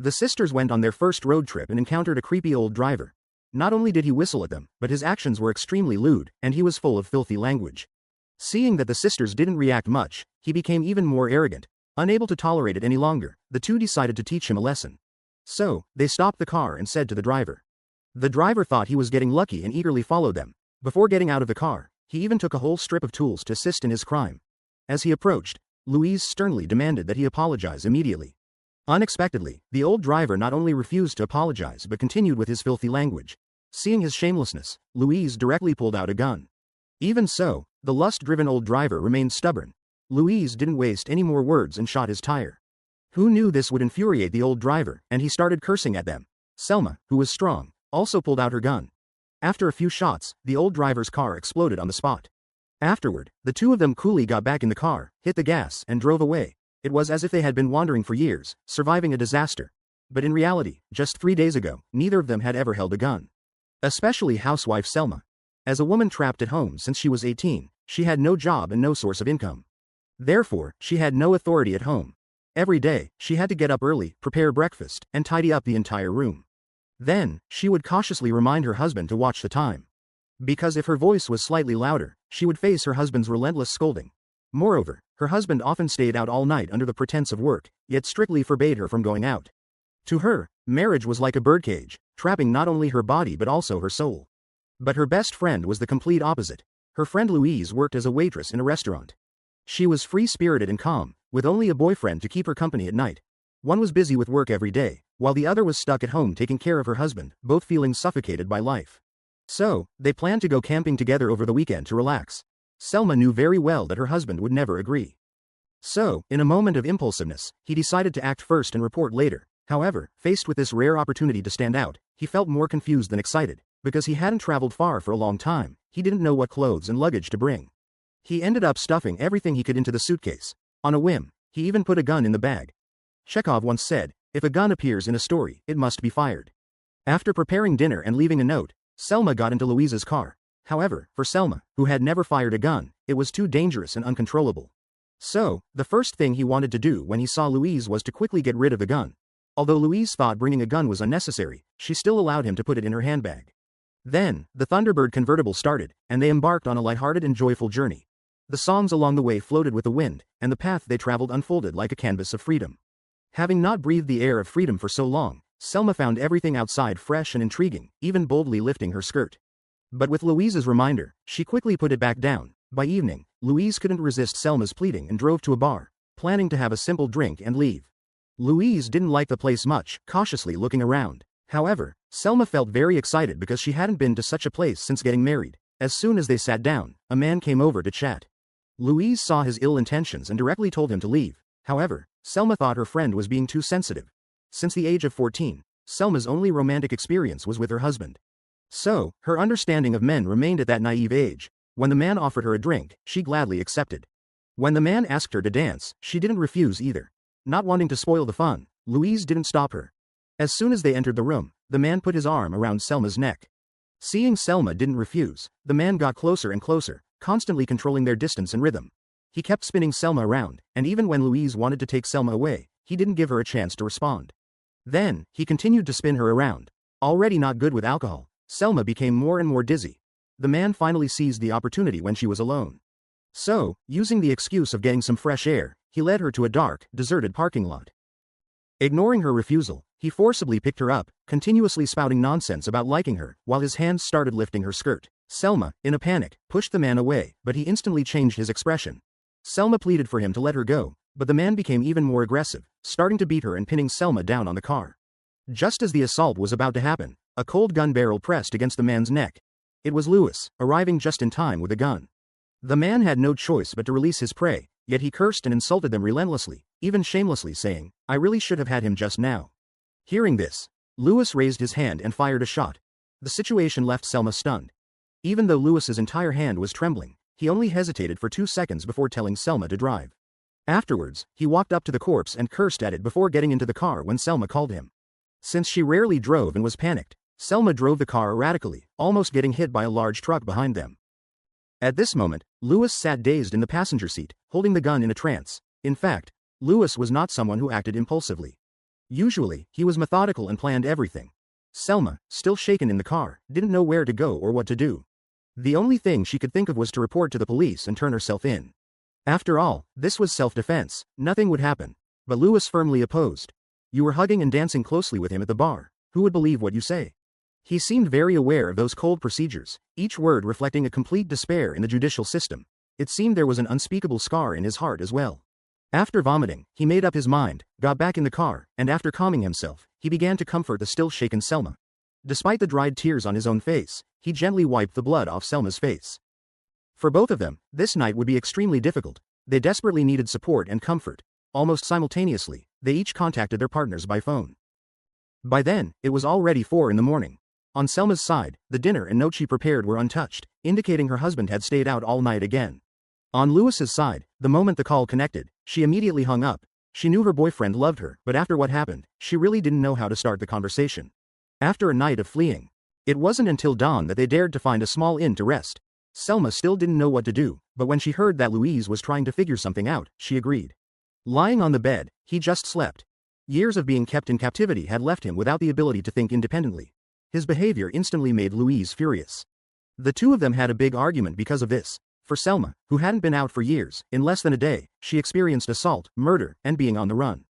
The sisters went on their first road trip and encountered a creepy old driver. Not only did he whistle at them, but his actions were extremely lewd, and he was full of filthy language. Seeing that the sisters didn't react much, he became even more arrogant. Unable to tolerate it any longer, the two decided to teach him a lesson. So, they stopped the car and said to the driver. The driver thought he was getting lucky and eagerly followed them. Before getting out of the car, he even took a whole strip of tools to assist in his crime. As he approached, Louise sternly demanded that he apologize immediately. Unexpectedly, the old driver not only refused to apologize but continued with his filthy language. Seeing his shamelessness, Louise directly pulled out a gun. Even so, the lust-driven old driver remained stubborn. Louise didn't waste any more words and shot his tire. Who knew this would infuriate the old driver, and he started cursing at them. Thelma, who was strong, also pulled out her gun. After a few shots, the old driver's car exploded on the spot. Afterward, the two of them coolly got back in the car, hit the gas, and drove away. It was as if they had been wandering for years, surviving a disaster. But in reality, just 3 days ago, neither of them had ever held a gun. Especially housewife Thelma. As a woman trapped at home since she was 18, she had no job and no source of income. Therefore, she had no authority at home. Every day, she had to get up early, prepare breakfast, and tidy up the entire room. Then, she would cautiously remind her husband to watch the time. Because if her voice was slightly louder, she would face her husband's relentless scolding. Moreover, her husband often stayed out all night under the pretense of work, yet strictly forbade her from going out. To her, marriage was like a birdcage, trapping not only her body but also her soul. But her best friend was the complete opposite. Her friend Louise worked as a waitress in a restaurant. She was free-spirited and calm, with only a boyfriend to keep her company at night. One was busy with work every day, while the other was stuck at home taking care of her husband, both feeling suffocated by life. So, they planned to go camping together over the weekend to relax. Thelma knew very well that her husband would never agree. So, in a moment of impulsiveness, he decided to act first and report later. However, faced with this rare opportunity to stand out, he felt more confused than excited. Because he hadn't traveled far for a long time, he didn't know what clothes and luggage to bring. He ended up stuffing everything he could into the suitcase. On a whim, he even put a gun in the bag. Chekhov once said, "If a gun appears in a story, it must be fired." After preparing dinner and leaving a note, Thelma got into Louise's car. However, for Thelma, who had never fired a gun, it was too dangerous and uncontrollable. So, the first thing he wanted to do when he saw Louise was to quickly get rid of the gun. Although Louise thought bringing a gun was unnecessary, she still allowed him to put it in her handbag. Then, the Thunderbird convertible started, and they embarked on a lighthearted and joyful journey. The songs along the way floated with the wind, and the path they traveled unfolded like a canvas of freedom. Having not breathed the air of freedom for so long, Thelma found everything outside fresh and intriguing, even boldly lifting her skirt. But with Louise's reminder, she quickly put it back down. By evening, Louise couldn't resist Thelma's pleading and drove to a bar, planning to have a simple drink and leave. Louise didn't like the place much, cautiously looking around. However, Thelma felt very excited because she hadn't been to such a place since getting married. As soon as they sat down, a man came over to chat. Louise saw his ill intentions and directly told him to leave. However, Thelma thought her friend was being too sensitive. Since the age of 14, Thelma's only romantic experience was with her husband. So, her understanding of men remained at that naive age. When the man offered her a drink, she gladly accepted. When the man asked her to dance, she didn't refuse either. Not wanting to spoil the fun, Louise didn't stop her. As soon as they entered the room, the man put his arm around Thelma's neck. Seeing Thelma didn't refuse, the man got closer and closer, constantly controlling their distance and rhythm. He kept spinning Thelma around, and even when Louise wanted to take Thelma away, he didn't give her a chance to respond. Then, he continued to spin her around. Already not good with alcohol, Thelma became more and more dizzy. The man finally seized the opportunity when she was alone. So, using the excuse of getting some fresh air, he led her to a dark, deserted parking lot. Ignoring her refusal, he forcibly picked her up, continuously spouting nonsense about liking her, while his hands started lifting her skirt. Thelma, in a panic, pushed the man away, but he instantly changed his expression. Thelma pleaded for him to let her go, but the man became even more aggressive, starting to beat her and pinning Thelma down on the car. Just as the assault was about to happen, a cold gun barrel pressed against the man's neck. It was Louis, arriving just in time with a gun. The man had no choice but to release his prey, yet he cursed and insulted them relentlessly, even shamelessly saying, "I really should have had him just now." Hearing this, Louis raised his hand and fired a shot. The situation left Thelma stunned. Even though Louis's entire hand was trembling, he only hesitated for 2 seconds before telling Thelma to drive. Afterwards, he walked up to the corpse and cursed at it before getting into the car when Thelma called him. Since she rarely drove and was panicked, Thelma drove the car erratically, almost getting hit by a large truck behind them. At this moment, Louis sat dazed in the passenger seat, holding the gun in a trance. In fact, Louis was not someone who acted impulsively. Usually, he was methodical and planned everything. Thelma, still shaken in the car, didn't know where to go or what to do. The only thing she could think of was to report to the police and turn herself in. After all, this was self-defense, nothing would happen. But Louis firmly opposed. You were hugging and dancing closely with him at the bar. Who would believe what you say? He seemed very aware of those cold procedures, each word reflecting a complete despair in the judicial system. It seemed there was an unspeakable scar in his heart as well. After vomiting, he made up his mind, got back in the car, and after calming himself, he began to comfort the still shaken Thelma. Despite the dried tears on his own face, he gently wiped the blood off Thelma's face. For both of them, this night would be extremely difficult. They desperately needed support and comfort. Almost simultaneously, they each contacted their partners by phone. By then, it was already 4 in the morning. On Thelma's side, the dinner and note she prepared were untouched, indicating her husband had stayed out all night again. On Louis's side, the moment the call connected, she immediately hung up. She knew her boyfriend loved her, but after what happened, she really didn't know how to start the conversation. After a night of fleeing, it wasn't until dawn that they dared to find a small inn to rest. Thelma still didn't know what to do, but when she heard that Louise was trying to figure something out, she agreed. Lying on the bed, he just slept. Years of being kept in captivity had left him without the ability to think independently. His behavior instantly made Louise furious. The two of them had a big argument because of this. For Thelma, who hadn't been out for years, in less than a day, she experienced assault, murder, and being on the run.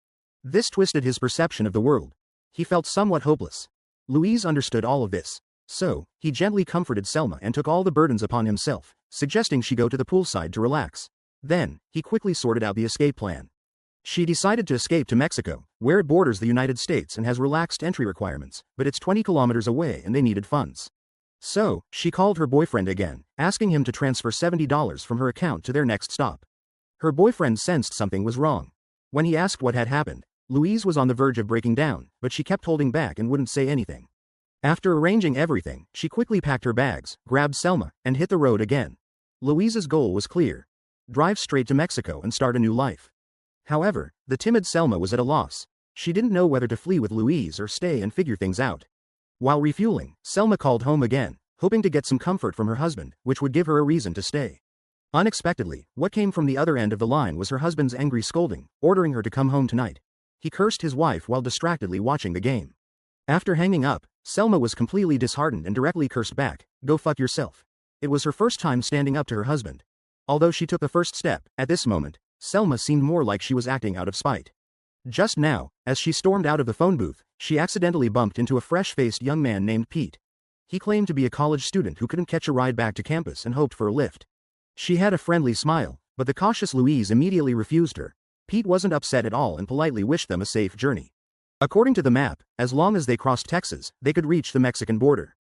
This twisted his perception of the world. He felt somewhat hopeless. Louise understood all of this. So, he gently comforted Thelma and took all the burdens upon himself, suggesting she go to the poolside to relax. Then, he quickly sorted out the escape plan. She decided to escape to Mexico, where it borders the United States and has relaxed entry requirements, but it's 20 kilometers away and they needed funds. So, she called her boyfriend again, asking him to transfer $70 from her account to their next stop. Her boyfriend sensed something was wrong. When he asked what had happened, Louise was on the verge of breaking down, but she kept holding back and wouldn't say anything. After arranging everything, she quickly packed her bags, grabbed Thelma, and hit the road again. Louise's goal was clear. Drive straight to Mexico and start a new life. However, the timid Thelma was at a loss. She didn't know whether to flee with Louise or stay and figure things out. While refueling, Thelma called home again, hoping to get some comfort from her husband, which would give her a reason to stay. Unexpectedly, what came from the other end of the line was her husband's angry scolding, ordering her to come home tonight. He cursed his wife while distractedly watching the game. After hanging up, Thelma was completely disheartened and directly cursed back, "Go fuck yourself." It was her first time standing up to her husband. Although she took the first step, at this moment, Thelma seemed more like she was acting out of spite. Just now, as she stormed out of the phone booth, she accidentally bumped into a fresh-faced young man named Pete. He claimed to be a college student who couldn't catch a ride back to campus and hoped for a lift. She had a friendly smile, but the cautious Louise immediately refused her. Pete wasn't upset at all and politely wished them a safe journey. According to the map, as long as they crossed Texas, they could reach the Mexican border.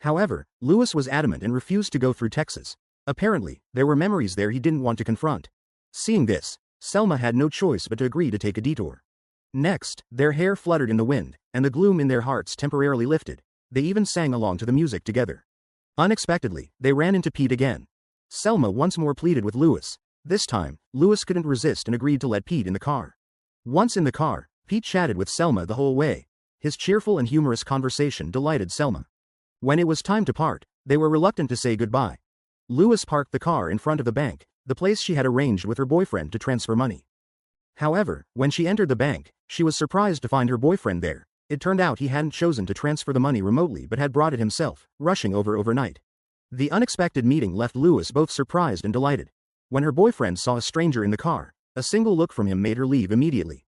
However, Louis was adamant and refused to go through Texas. Apparently, there were memories there he didn't want to confront. Seeing this, Thelma had no choice but to agree to take a detour. Next, their hair fluttered in the wind, and the gloom in their hearts temporarily lifted. They even sang along to the music together. Unexpectedly, they ran into Pete again. Thelma once more pleaded with Louis. This time, Louis couldn't resist and agreed to let Pete in the car. Once in the car, Pete chatted with Thelma the whole way. His cheerful and humorous conversation delighted Thelma. When it was time to part, they were reluctant to say goodbye. Louis parked the car in front of the bank, the place she had arranged with her boyfriend to transfer money. However, when she entered the bank, she was surprised to find her boyfriend there. It turned out he hadn't chosen to transfer the money remotely but had brought it himself, rushing over overnight. The unexpected meeting left Louis both surprised and delighted. When her boyfriend saw a stranger in the car, a single look from him made her leave immediately.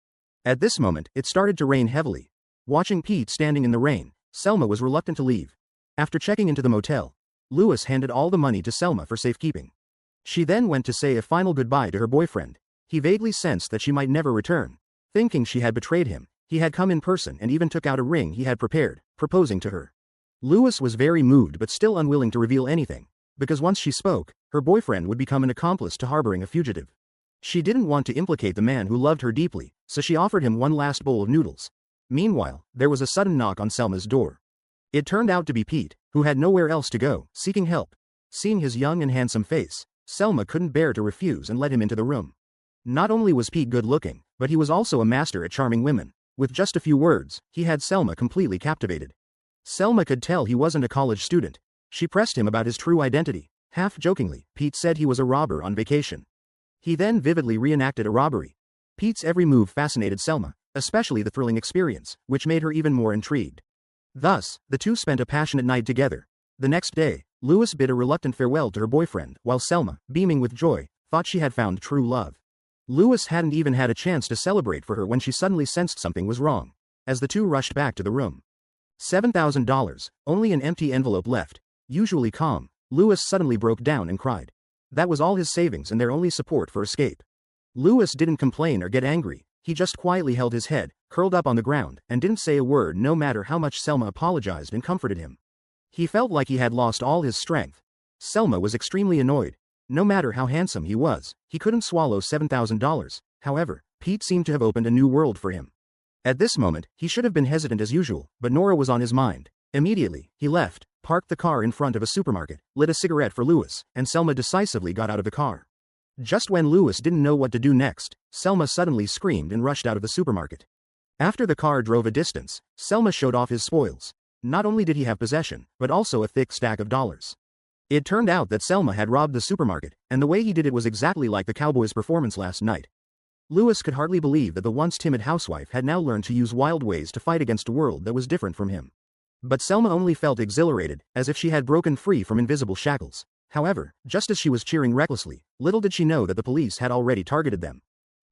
At this moment, it started to rain heavily. Watching Pete standing in the rain, Thelma was reluctant to leave. After checking into the motel, Louis handed all the money to Thelma for safekeeping. She then went to say a final goodbye to her boyfriend. He vaguely sensed that she might never return. Thinking she had betrayed him, he had come in person and even took out a ring he had prepared, proposing to her. Louis was very moved but still unwilling to reveal anything, because once she spoke, her boyfriend would become an accomplice to harboring a fugitive. She didn't want to implicate the man who loved her deeply, so she offered him one last bowl of noodles. Meanwhile, there was a sudden knock on Thelma's door. It turned out to be Pete, who had nowhere else to go, seeking help. Seeing his young and handsome face, Thelma couldn't bear to refuse and let him into the room. Not only was Pete good-looking, but he was also a master at charming women. With just a few words, he had Thelma completely captivated. Thelma could tell he wasn't a college student. She pressed him about his true identity. Half-jokingly, Pete said he was a robber on vacation. He then vividly reenacted a robbery. Pete's every move fascinated Thelma, especially the thrilling experience, which made her even more intrigued. Thus, the two spent a passionate night together. The next day, Louise bid a reluctant farewell to her boyfriend, while Thelma, beaming with joy, thought she had found true love. Louise hadn't even had a chance to celebrate for her when she suddenly sensed something was wrong. As the two rushed back to the room, $7,000, only an empty envelope left. Usually calm, Louise suddenly broke down and cried. That was all his savings and their only support for escape. Louise didn't complain or get angry, he just quietly held his head, curled up on the ground, and didn't say a word no matter how much Thelma apologized and comforted him. He felt like he had lost all his strength. Thelma was extremely annoyed. No matter how handsome he was, he couldn't swallow $7,000. However, Pete seemed to have opened a new world for him. At this moment, he should have been hesitant as usual, but Nora was on his mind. Immediately, he left, parked the car in front of a supermarket, lit a cigarette for Louise, and Thelma decisively got out of the car. Just when Louise didn't know what to do next, Thelma suddenly screamed and rushed out of the supermarket. After the car drove a distance, Thelma showed off his spoils. Not only did he have possession, but also a thick stack of dollars. It turned out that Thelma had robbed the supermarket, and the way he did it was exactly like the cowboy's performance last night. Louise could hardly believe that the once timid housewife had now learned to use wild ways to fight against a world that was different from him. But Thelma only felt exhilarated, as if she had broken free from invisible shackles. However, just as she was cheering recklessly, little did she know that the police had already targeted them.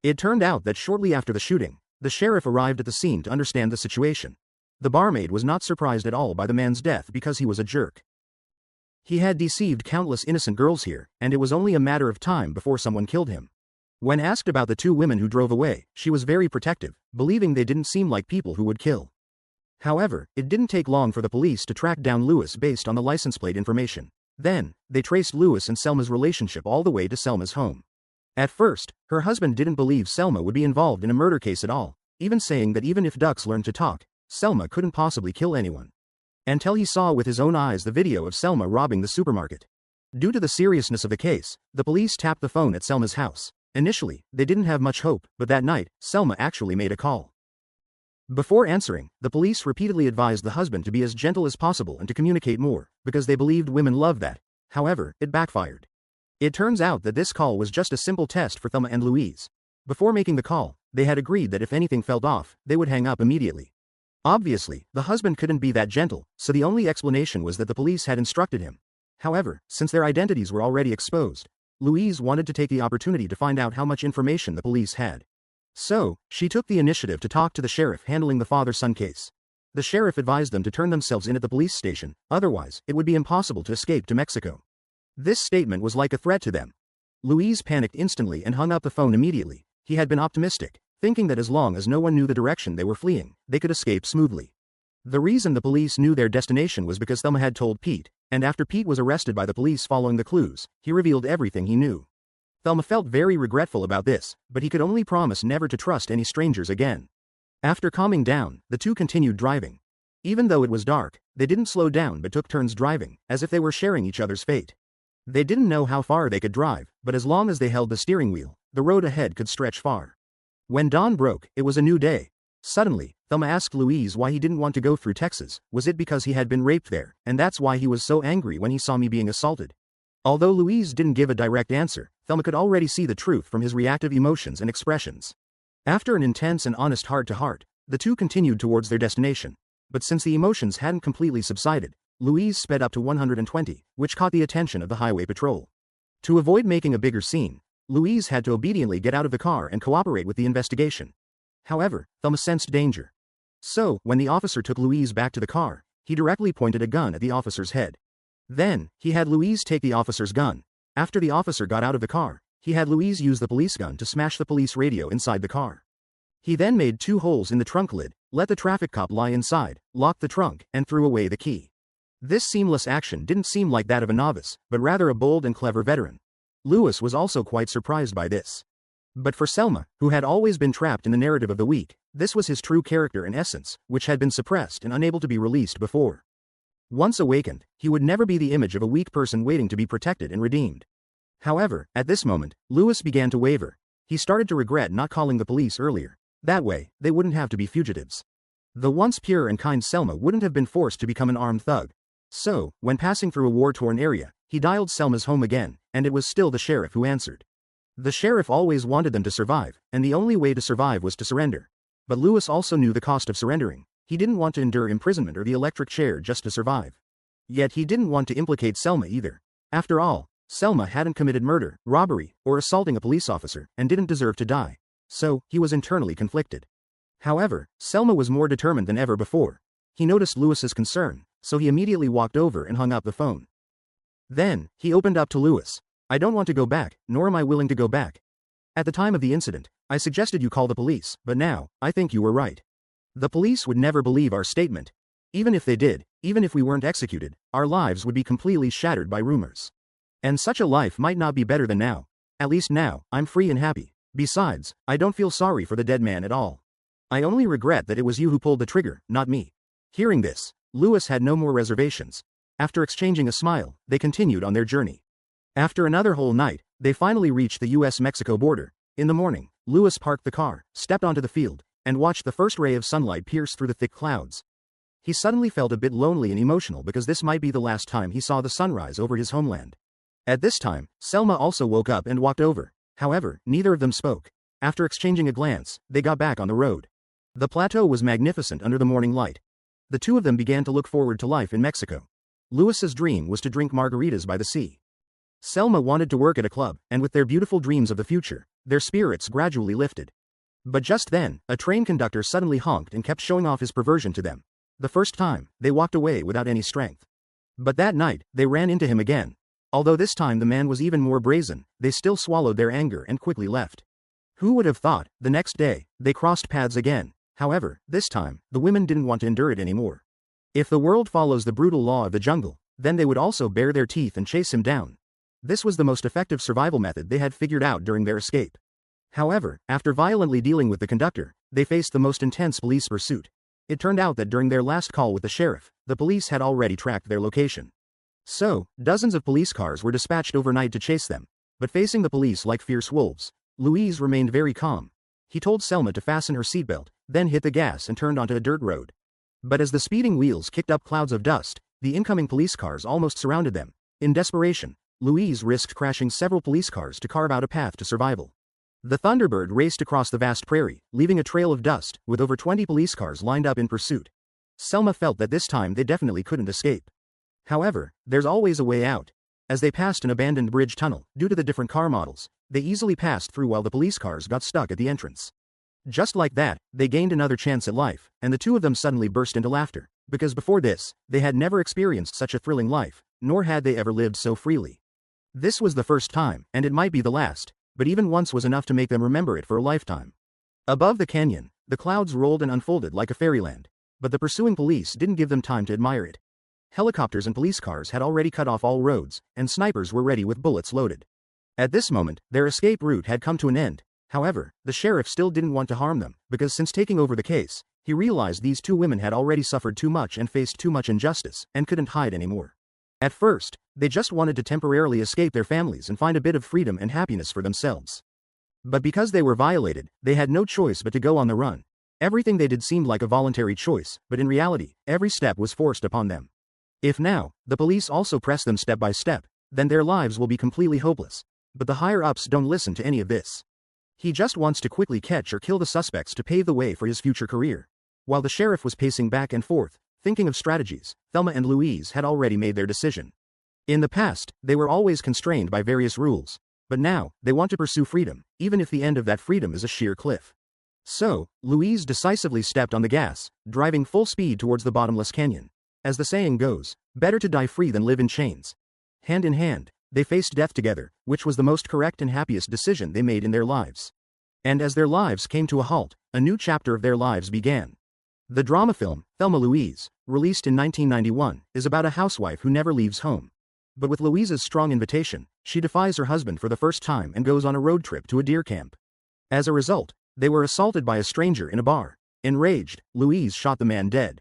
It turned out that shortly after the shooting, the sheriff arrived at the scene to understand the situation. The barmaid was not surprised at all by the man's death because he was a jerk. He had deceived countless innocent girls here, and it was only a matter of time before someone killed him. When asked about the two women who drove away, she was very protective, believing they didn't seem like people who would kill. However, it didn't take long for the police to track down Louise based on the license plate information. Then, they traced Louise and Selma's relationship all the way to Selma's home. At first, her husband didn't believe Selma would be involved in a murder case at all, even saying that even if ducks learned to talk, Selma couldn't possibly kill anyone. Until he saw with his own eyes the video of Selma robbing the supermarket. Due to the seriousness of the case, the police tapped the phone at Selma's house. Initially, they didn't have much hope, but that night, Selma actually made a call. Before answering, the police repeatedly advised the husband to be as gentle as possible and to communicate more, because they believed women love that. However, it backfired. It turns out that this call was just a simple test for Thelma and Louise. Before making the call, they had agreed that if anything felt off, they would hang up immediately. Obviously, the husband couldn't be that gentle, so the only explanation was that the police had instructed him. However, since their identities were already exposed, Louise wanted to take the opportunity to find out how much information the police had. So, she took the initiative to talk to the sheriff handling the father-son case. The sheriff advised them to turn themselves in at the police station, otherwise, it would be impossible to escape to Mexico. This statement was like a threat to them. Louise panicked instantly and hung up the phone immediately. He had been optimistic, thinking that as long as no one knew the direction they were fleeing, they could escape smoothly. The reason the police knew their destination was because Thelma had told Pete, and after Pete was arrested by the police following the clues, he revealed everything he knew. Thelma felt very regretful about this, but he could only promise never to trust any strangers again. After calming down, the two continued driving. Even though it was dark, they didn't slow down but took turns driving, as if they were sharing each other's fate. They didn't know how far they could drive, but as long as they held the steering wheel, the road ahead could stretch far. When dawn broke, it was a new day. Suddenly, Thelma asked Louise why he didn't want to go through Texas. Was it because he had been raped there, and that's why he was so angry when he saw me being assaulted? Although Louise didn't give a direct answer, Thelma could already see the truth from his reactive emotions and expressions. After an intense and honest heart-to-heart, the two continued towards their destination. But since the emotions hadn't completely subsided, Louise sped up to 120, which caught the attention of the highway patrol. To avoid making a bigger scene, Louise had to obediently get out of the car and cooperate with the investigation. However, Thelma sensed danger. So, when the officer took Louise back to the car, he directly pointed a gun at the officer's head. Then, he had Louise take the officer's gun. After the officer got out of the car, he had Louise use the police gun to smash the police radio inside the car. He then made 2 holes in the trunk lid, let the traffic cop lie inside, locked the trunk, and threw away the key. This seamless action didn't seem like that of a novice, but rather a bold and clever veteran. Louise was also quite surprised by this. But for Thelma, who had always been trapped in the narrative of the weak, this was his true character in essence, which had been suppressed and unable to be released before. Once awakened, he would never be the image of a weak person waiting to be protected and redeemed. However, at this moment, Louise began to waver. He started to regret not calling the police earlier. That way, they wouldn't have to be fugitives. The once pure and kind Selma wouldn't have been forced to become an armed thug. So, when passing through a war-torn area, he dialed Selma's home again, and it was still the sheriff who answered. The sheriff always wanted them to survive, and the only way to survive was to surrender. But Louis also knew the cost of surrendering. He didn't want to endure imprisonment or the electric chair just to survive. Yet he didn't want to implicate Thelma either. After all, Thelma hadn't committed murder, robbery, or assaulting a police officer, and didn't deserve to die. So, he was internally conflicted. However, Thelma was more determined than ever before. He noticed Louis's concern, so he immediately walked over and hung up the phone. Then, he opened up to Louis. "I don't want to go back, nor am I willing to go back. At the time of the incident, I suggested you call the police, but now, I think you were right. The police would never believe our statement. Even if they did, even if we weren't executed, our lives would be completely shattered by rumors. And such a life might not be better than now. At least now, I'm free and happy. Besides, I don't feel sorry for the dead man at all. I only regret that it was you who pulled the trigger, not me." Hearing this, Louis had no more reservations. After exchanging a smile, they continued on their journey. After another whole night, they finally reached the US-Mexico border. In the morning, Louis parked the car, stepped onto the field, and watched the first ray of sunlight pierce through the thick clouds. He suddenly felt a bit lonely and emotional because this might be the last time he saw the sunrise over his homeland. At this time, Thelma also woke up and walked over. However, neither of them spoke. After exchanging a glance, they got back on the road. The plateau was magnificent under the morning light. The two of them began to look forward to life in Mexico. Louis's dream was to drink margaritas by the sea. Thelma wanted to work at a club, and with their beautiful dreams of the future, their spirits gradually lifted. But just then, a train conductor suddenly honked and kept showing off his perversion to them. The first time, they walked away without any strength. But that night, they ran into him again. Although this time the man was even more brazen, they still swallowed their anger and quickly left. Who would have thought, the next day, they crossed paths again. However, this time, the women didn't want to endure it anymore. If the world follows the brutal law of the jungle, then they would also bare their teeth and chase him down. This was the most effective survival method they had figured out during their escape. However, after violently dealing with the conductor, they faced the most intense police pursuit. It turned out that during their last call with the sheriff, the police had already tracked their location. So, dozens of police cars were dispatched overnight to chase them. But facing the police like fierce wolves, Louise remained very calm. He told Thelma to fasten her seatbelt, then hit the gas and turned onto a dirt road. But as the speeding wheels kicked up clouds of dust, the incoming police cars almost surrounded them. In desperation, Louise risked crashing several police cars to carve out a path to survival. The Thunderbird raced across the vast prairie, leaving a trail of dust, with over 20 police cars lined up in pursuit. Thelma felt that this time they definitely couldn't escape. However, there's always a way out. As they passed an abandoned bridge tunnel, due to the different car models, they easily passed through while the police cars got stuck at the entrance. Just like that, they gained another chance at life, and the two of them suddenly burst into laughter, because before this, they had never experienced such a thrilling life, nor had they ever lived so freely. This was the first time, and it might be the last, but even once was enough to make them remember it for a lifetime. Above the canyon, the clouds rolled and unfolded like a fairyland, but the pursuing police didn't give them time to admire it. Helicopters and police cars had already cut off all roads, and snipers were ready with bullets loaded. At this moment, their escape route had come to an end. However, the sheriff still didn't want to harm them, because since taking over the case, he realized these two women had already suffered too much and faced too much injustice, and couldn't hide anymore. At first, they just wanted to temporarily escape their families and find a bit of freedom and happiness for themselves. But because they were violated, they had no choice but to go on the run. Everything they did seemed like a voluntary choice, but in reality, every step was forced upon them. If now, the police also press them step by step, then their lives will be completely hopeless. But the higher-ups don't listen to any of this. He just wants to quickly catch or kill the suspects to pave the way for his future career. While the sheriff was pacing back and forth, thinking of strategies, Thelma and Louise had already made their decision. In the past, they were always constrained by various rules. But now, they want to pursue freedom, even if the end of that freedom is a sheer cliff. So, Louise decisively stepped on the gas, driving full speed towards the bottomless canyon. As the saying goes, better to die free than live in chains. Hand in hand, they faced death together, which was the most correct and happiest decision they made in their lives. And as their lives came to a halt, a new chapter of their lives began. The drama film, Thelma Louise, released in 1991, is about a housewife who never leaves home. But with Louise's strong invitation, she defies her husband for the first time and goes on a road trip to a deer camp. As a result, they were assaulted by a stranger in a bar. Enraged, Louise shot the man dead.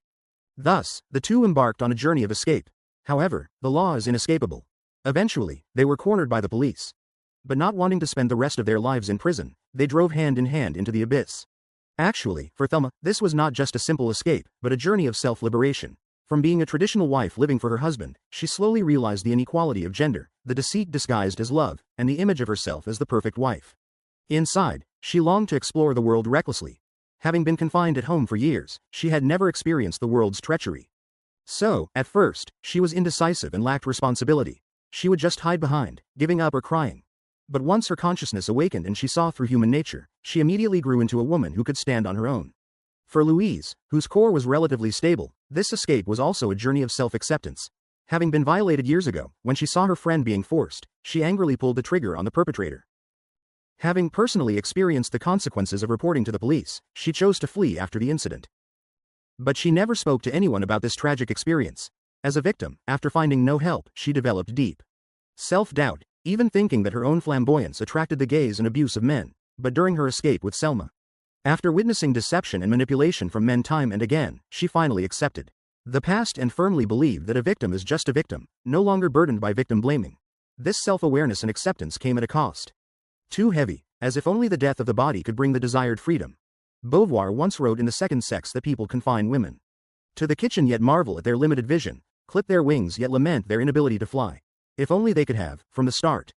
Thus, the two embarked on a journey of escape. However, the law is inescapable. Eventually, they were cornered by the police. But not wanting to spend the rest of their lives in prison, they drove hand in hand into the abyss. Actually, for Thelma, this was not just a simple escape, but a journey of self-liberation. From being a traditional wife living for her husband, she slowly realized the inequality of gender, the deceit disguised as love, and the image of herself as the perfect wife. Inside, she longed to explore the world recklessly. Having been confined at home for years, she had never experienced the world's treachery. So, at first, she was indecisive and lacked responsibility. She would just hide behind, giving up or crying. But once her consciousness awakened and she saw through human nature, she immediately grew into a woman who could stand on her own. For Louise, whose core was relatively stable, this escape was also a journey of self-acceptance. Having been violated years ago, when she saw her friend being forced, she angrily pulled the trigger on the perpetrator. Having personally experienced the consequences of reporting to the police, she chose to flee after the incident. But she never spoke to anyone about this tragic experience. As a victim, after finding no help, she developed deep self-doubt, even thinking that her own flamboyance attracted the gaze and abuse of men. But during her escape with Thelma, after witnessing deception and manipulation from men time and again, she finally accepted the past and firmly believed that a victim is just a victim, no longer burdened by victim blaming. This self-awareness and acceptance came at a cost. Too heavy, as if only the death of the body could bring the desired freedom. Beauvoir once wrote in The Second Sex that people confine women to the kitchen yet marvel at their limited vision, clip their wings yet lament their inability to fly. If only they could have, from the start,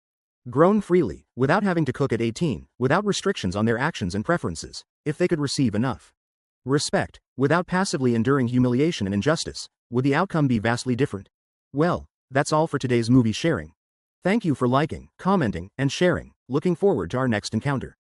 grown freely, without having to cook at 18, without restrictions on their actions and preferences, if they could receive enough respect, without passively enduring humiliation and injustice, would the outcome be vastly different? Well, that's all for today's movie sharing. Thank you for liking, commenting, and sharing. Looking forward to our next encounter.